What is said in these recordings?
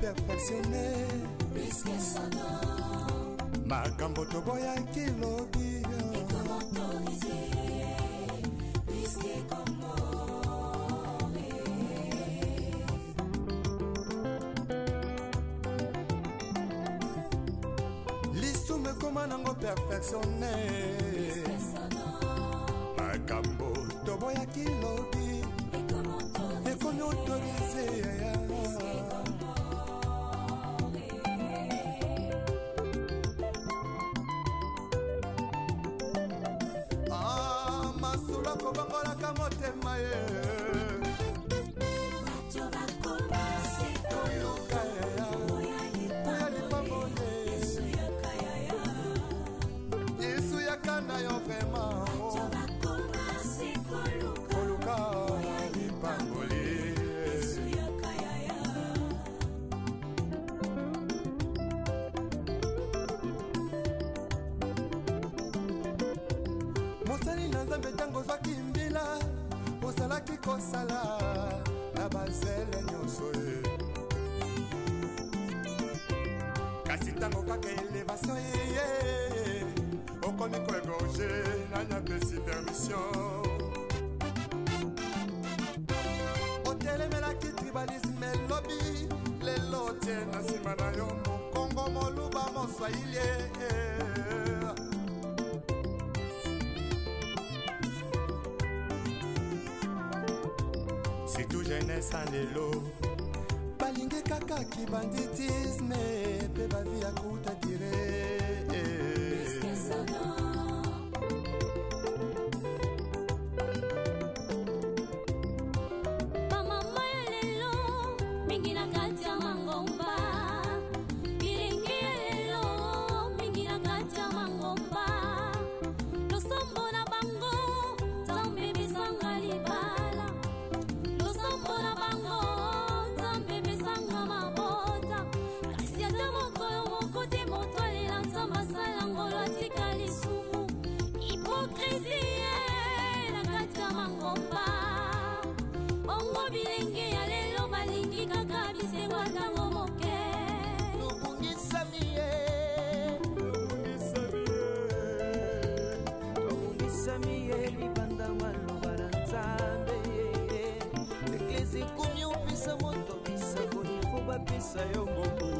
perfectionné plus que son nom. Makambo toboya kilobi Et comment autoriser plus que comment. L'issume comment nango perfectionné Plus que son nom. Makambo toboya kilobi Et comment autoriser plus que comment. Masula kobangolaka motema ye bato bakomase koluka oya lipambole Yesu yakana yo vraiment bato bakomase koluka oya lipambole Yesu yakayaya. mosali na nzambe ntango ozwaki mbila ozalaki kosala na bazele nyonso ye kasi ntango kaka elevation yeye okomi koegorge nanyapesi permission otelemelaki tribalisme elobi lelo tie na nsima na yo mokongo moluba moswahili surtout jeunesse en lelo balingi kaka kibanditisme pe bavi ya kuta dire Plus que son nom. Mama ya lelo mingi na kati ya mangomba bilingi ya lelo mingi na kati ya mangomba losombo na bango nzambe bisanga libala losombo na bango nzambe bisanga mabota kasi ata mokolo moko te moto alela nzambe asala ngolo atika lisumu hipokrisie na kati ya mangomba ongo bilenge ya lelo balingi kaka bisengo ntango moke tobungisami ye libanda maloba na nzambe eklesi komi opesa moto bisako ifo bapesa yo mobu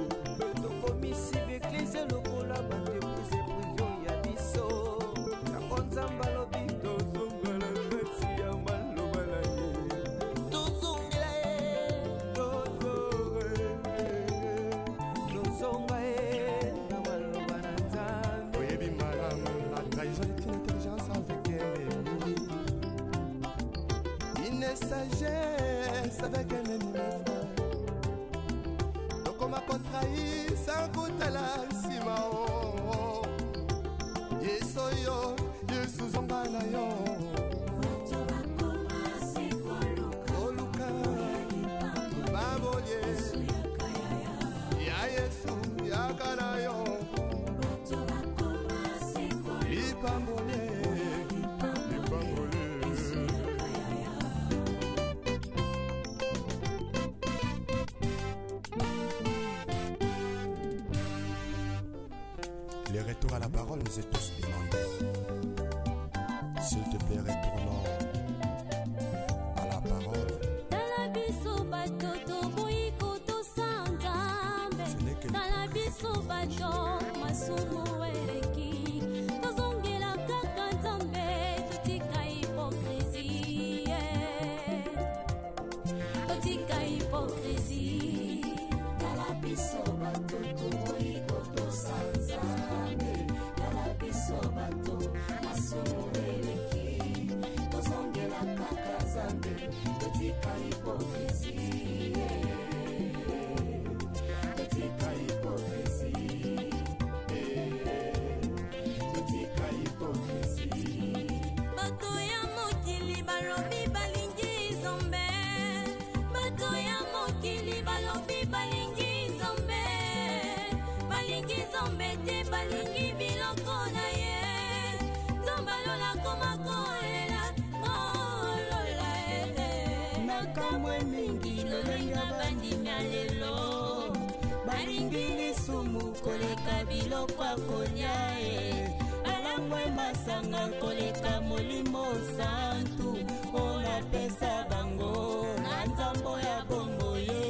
tokomisi beklesi lokola bandeprise privio ya biso yango nzambe alobi tozongala kati ya maloba na ye tozongela ye tozonga ye na maloba na nzambe oyebi malamu la trahison est une intelligence avec ennemi une sagesse avec un ennemi frère tokoma kotrahi sans kotala nsima o yesu oyo yesu zonga na yo bato bakomase koluka oya lipambole Yesu yakayaya. ya yesu yaka na yo Bato bakomase koluka lipambole lipambole Yesu yakayaya. Le retour à la parole nous est tous demandé. S'il te plaît, retournons à la parole. tala biso bato toboyi kotosa nzambe tala biso bato masumu eleki tozongela kaka nzambe totika hipokrisie totika hipokrisie Tala biso bato toboyi kotosa nzambe tala biso bato masumu eleki tozongela kaka nzambe totika hipokrisie totika hipokrisie totika hipokrisie. bato ya mokili balobi balingi nzambe bato ya mokili balobi balingi nzambe te balingi biloko na ye nzambe alola koma kolela olola makamwe mingi lolenga bandimi ya lelo balingi lisumu koleka biloko akolia balangwe masanga koleka molimo santu olapesa bango na nzambo ya bongo ye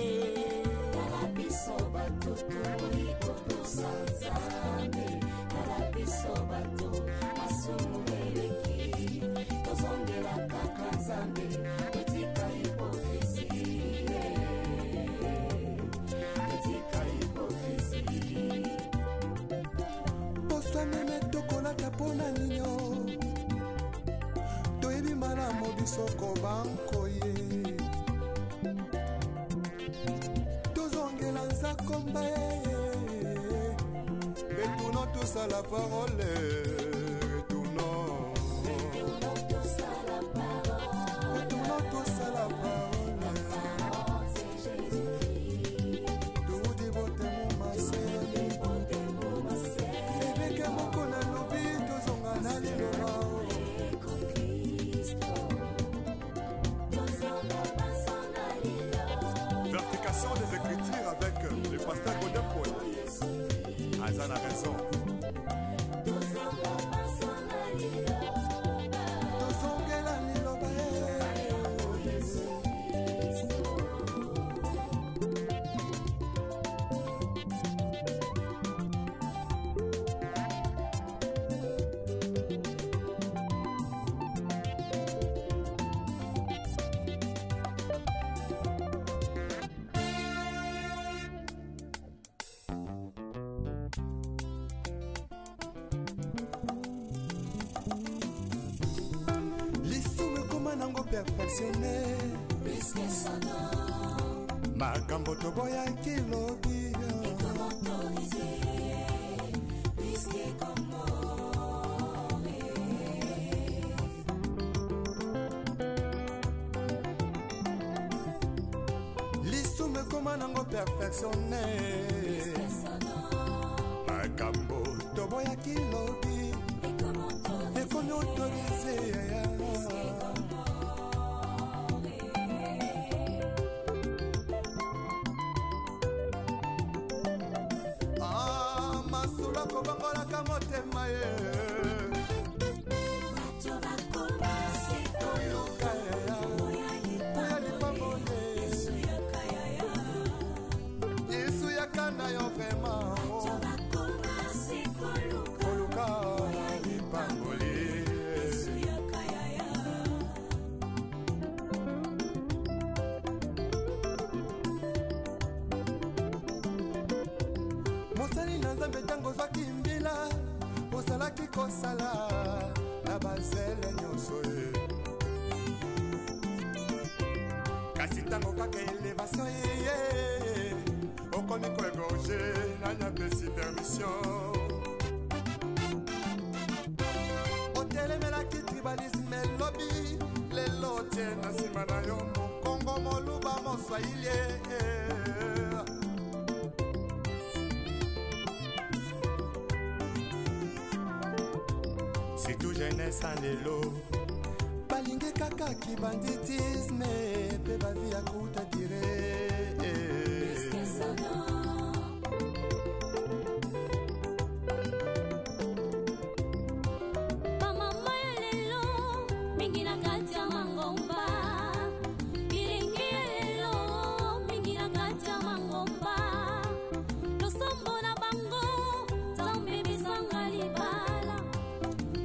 tala biso bato tokoikotosa nzambe tala biso bato masumu eleki tozongela kaka nzambe etika hipokrisi etika hipokrisi posaneme tokolata mpona nino toyebi malamu bisoko bankoye tozongela nzakomba retournons tous à la parole retournons tous à la parole tout dévote mon masse eveke moko na lobi tozonga na liloba Vertication des Écritures avec le pasteur Godin Paul. Azan a raison. Perfectionné makambo toboyaki lobi lisume koma nango perfectionné makambo toboyaki lobi ekomi autorisé kobangolaka motema ye yesu yakana yo vraimen koluka lipangoli mosali na nzambe ntango ozwaki mbila ozalaki kosala na bazele nyonso ye kasi ntango kaka elevation yeye okomi koegorge nanyapesi permission otelemelaki tribalisme elobi lelo tie na nsima na yo mokongo moluba moswahili surtout jeunesse en lelo balingi kaka kibanditisme pe bavi ya kuta dire bamama ya lelo mingi na kati ya mangomba bilingi ya lelo mingi na kati ya mangomba losombo na bango nzambe bisanga libala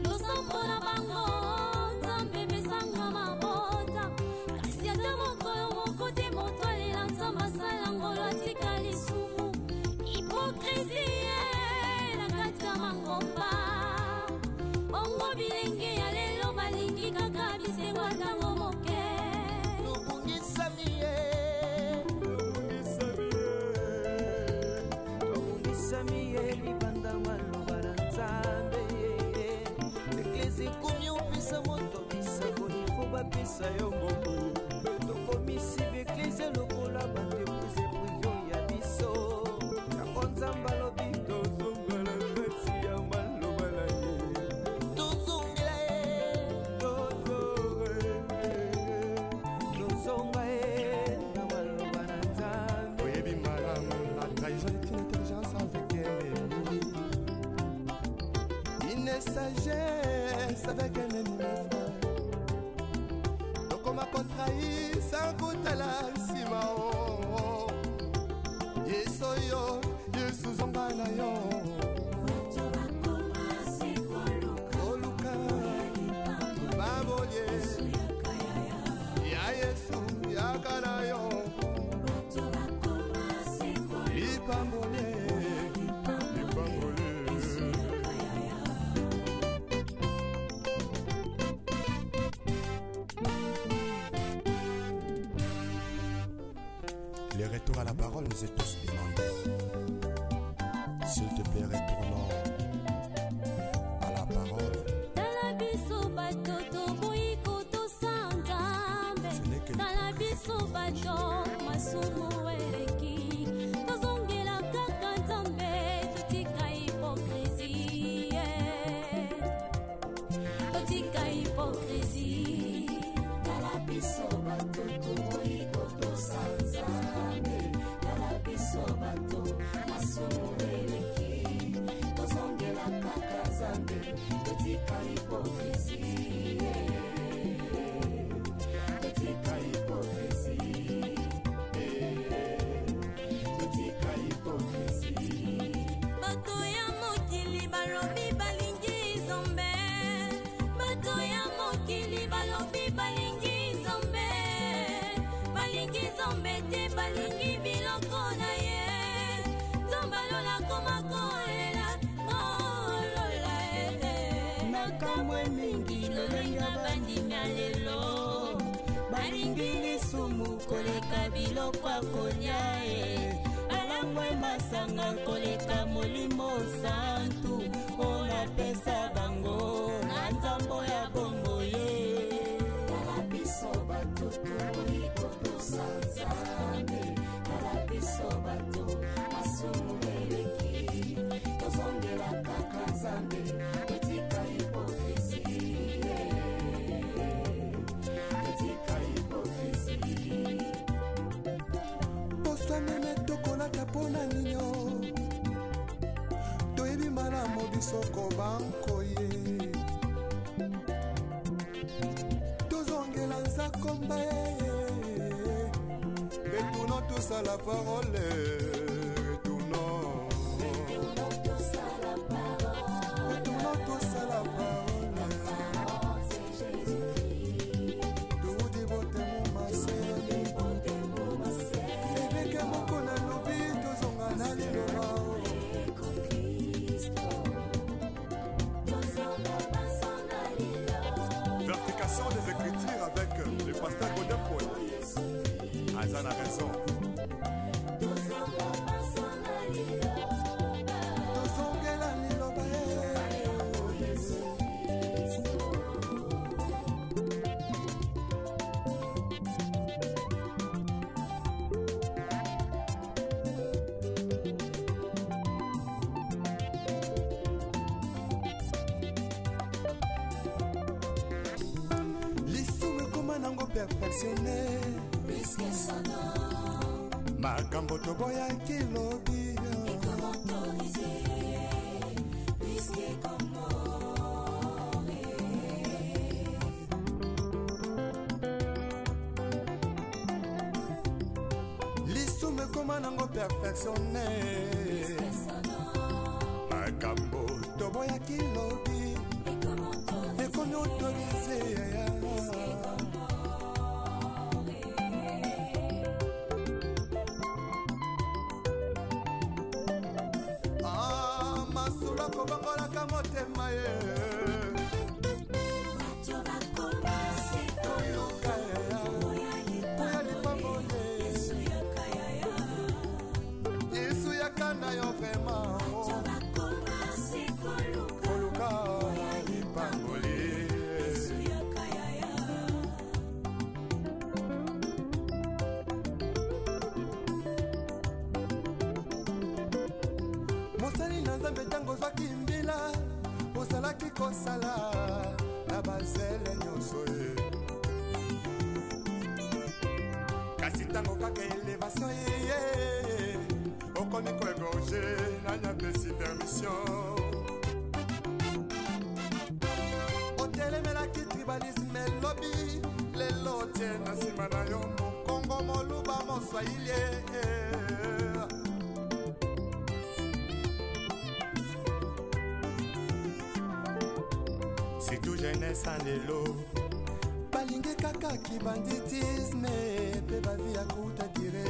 losombo na bango nzambe bisanga mabota avec un ennemi frère. Donc on m'a contrahi sans goûter la simao. Yesoyo, Yesu zongana yo. Oluka, baboye. Ya Yesu, ya kana yo. Lipambole, lipambole. Les retours à la parole nous est tous demandés. S'il te plaît, retournons à la parole. Koleka biloko akolia alangwe masanga koleka molimo santu ona pesa bango na nzambo ya bongo ye Tala biso bato toiko tosanzame Tala biso bato masumu eleki tozongela kaka nzambe etika hipokrisie etika hipokrisie Posanene tokolaka pona ninyo toyebi malamu biso kobanko ye tozongela nzakomba ye retournons tous à la parole retournons tous à la parole toudi botemo mase eveke moko na lobi tozonga na liloba Vertication des Écritures avec le pasteur Godin Paul. Azan a raison. Tozongela liloba perfectionné makambo toboyaki lobi lisumu ekoma nango perfectionné makambo toboyaki lobi ekomi autorisé kobangolaka motema ye Yesu yakanda yo vrema koluka lipangoli mosali na nzambe ntango ozwaki mbila ozalaki kosala na bazele nyonso ye kasi ntango kaka elevation ye okomi koegorge nani apesi permission ote nzonga na yo mokongo moluba moswahili. Si tout jeunesse en lelo balingi kaka kibanditisme pe bavi ya kuta dire.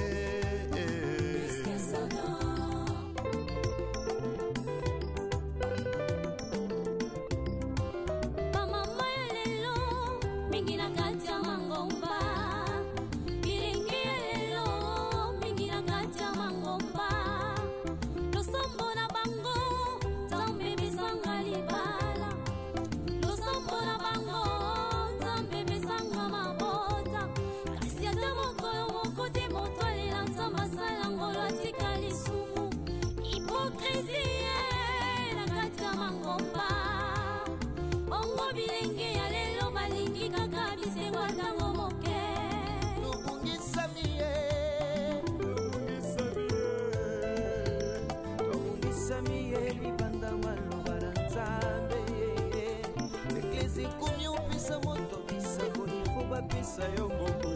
Pisa yo mbongo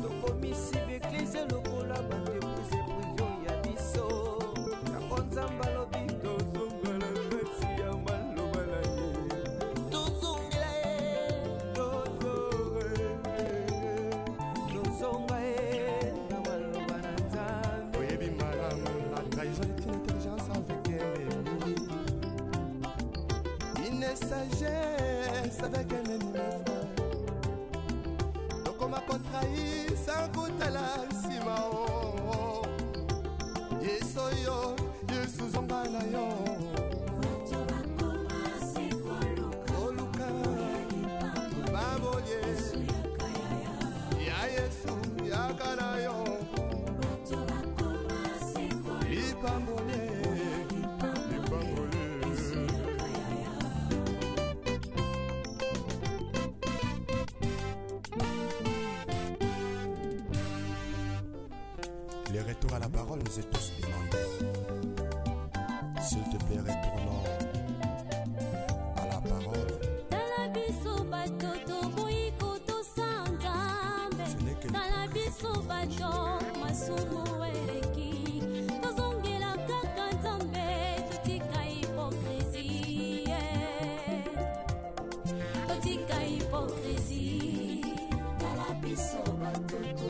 tokomisi beklise lokola bandepuse privio ya biso yango nzamba lobi tozongala kati ya maloba na ye tozonga na maloba na nzambe oyebi malamu la trahison est une intelligence avec un ennemi, une sagesse avec un ennemi frère. Ma contrai sans goûter la simao yeso yo yesu zonga na yo oluka babolie ya yesu yakana yo lipambole Le retour à la parole nous est tous demandé. S'il te plaît, retournons à la parole. Ce n'est que